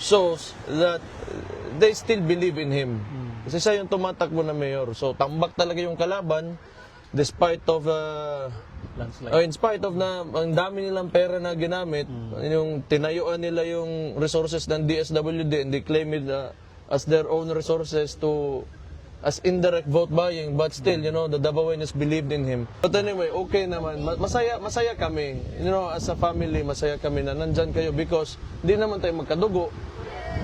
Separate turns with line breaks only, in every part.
shows that they still believe in him. Kasi siya yung tumatakbo na mayor. So tambak talaga yung kalaban despite of in spite of na ang dami nilang pera na ginamit, yung tinayuan nila yung resources ng DSWD and they claim it as their own resources to as indirect vote buying, but still, you know, the Davaoenos believed in him. But anyway, okay naman. Masaya kami. You know, as a family, masaya kami na nandyan kayo because di naman tayo magkadugo.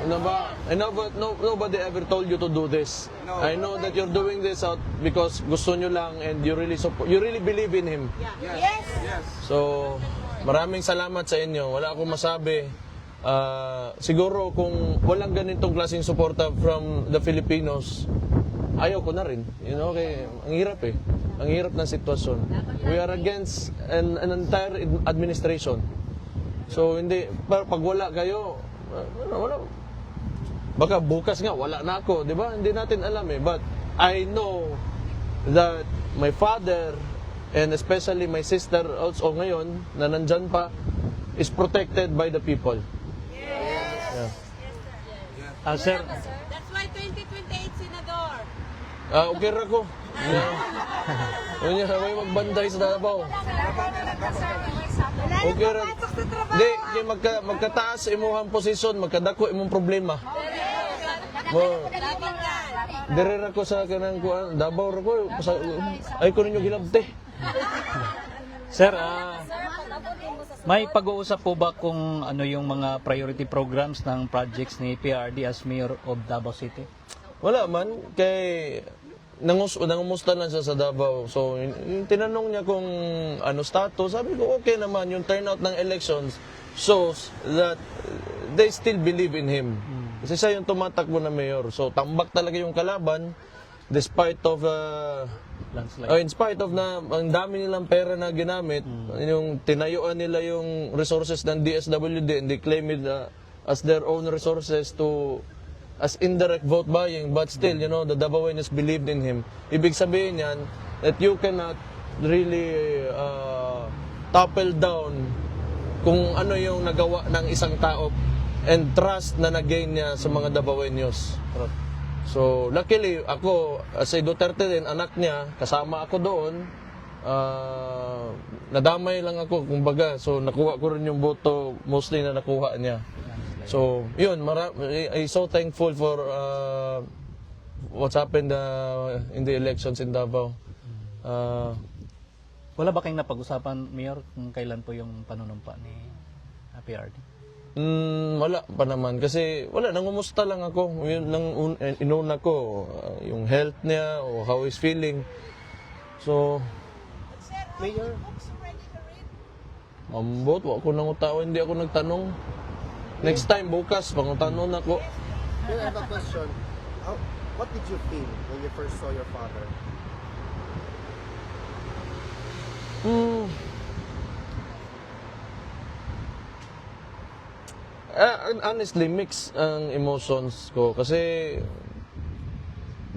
Ano ba? And nobody ever told you to do this. No. I know that you're doing this out because gusto nyo lang and you really believe in him.
Yeah. Yes.
So, maraming salamat sa inyo. Wala akong masabi. Siguro kung walang ganitong klaseng suporta from the Filipinos, ayaw ko na rin. You know, okay, ang hirap eh. Ang hirap ng sitwasyon. We are against an entire administration. So, hindi, pag wala kayo, wala. Baka bukas nga, wala na ako. Di ba? Hindi natin alam eh. But I know that my father and especially my sister also ngayon, na nandyan pa, is protected by the people.
Yes.
Yeah.
Sir,
That's why 2028 senador.
Okay ra ko. Yun yan, may magbanday sa Davao. Okay ra. Di, magkataas imuhang posisyon, magkadako imong problema. Dire ra ko sa kanang kuan, Davao ra ko, ay ko ninyo gilabte.
Sir, may pag-uusap po ba kung ano yung mga priority programs ng projects ni PRD as Mayor of Davao City?
Wala man, kay nangumusta lang siya sa Davao. So, yung tinanong niya kung ano status, sabi ko okay naman, yung turnout ng elections shows that they still believe in him. Kasi siya yung tumatakbo na mayor. So, tambak talaga yung kalaban despite of in spite of na ang dami nilang pera na ginamit, yung tinayuan nila yung resources ng DSWD and they claim it as their own resources to as indirect vote buying, but still, you know, the Davaoenos believed in him. Ibig sabihin yan, that you cannot really topple down kung ano yung nagawa ng isang tao and trust na nag-gain niya sa mga Davaoenos. So, luckily, ako, si Duterte din, anak niya, kasama ako doon, nadamay lang ako, kumbaga, so nakuha ko rin yung boto, mostly na nakuha niya. So, yun, I'm so thankful for what's happened in the elections in Davao.
Wala ba kayong napag-usapan, Mayor, kung kailan po yung panunumpa ni PRD?
Wala pa naman. Kasi, wala, nangumusta lang ako. Yun lang inuna ko, yung health niya, o how he's feeling. So,
Mayor,
ambot, wala ko nang utao, hindi ako nagtanong. Next time, bukas, pangutanong ako.
I have a question. What did you feel when you first saw your father?
Honestly, mix ang emotions ko. Kasi,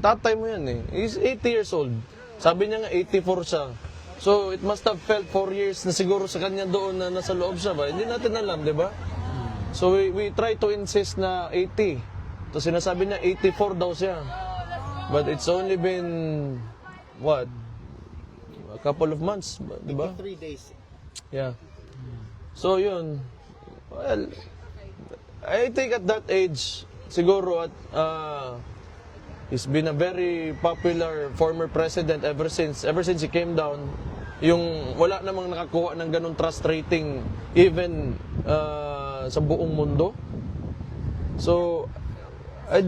tatay mo yan eh. He's 80 years old. Sabi niya nga 84 siya. So, it must have felt 4 years na siguro sa kanya doon na nasa loob siya ba? Hindi natin alam, di ba? So, we try to insist na 80. So, sinasabi niya 84 daw siya. But it's only been, what? A couple of months, di ba?
3 days.
Yeah. So, yun. Well, I think at that age, siguro he's been a very popular former president ever since he came down. Yung wala namang nakakuha ng ganung trust rating even sa buong mundo. So, I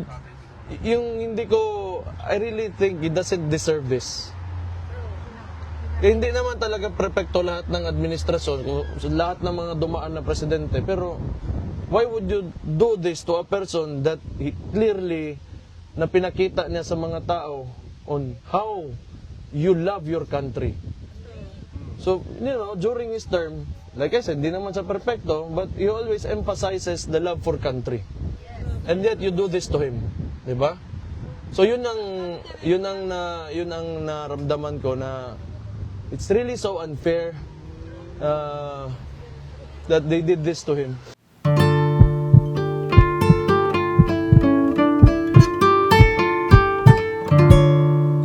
really think he doesn't deserve this. Hindi naman talaga perfecto lahat ng administrasyon, lahat ng mga dumaan na presidente, pero why would you do this to a person that he clearly na pinakita niya sa mga tao on how you love your country? So, you know, during his term, like I said, di naman sa perfecto, but he always emphasizes the love for country. And yet you do this to him, di ba? So yun ang naramdaman ko na it's really so unfair that they did this to him.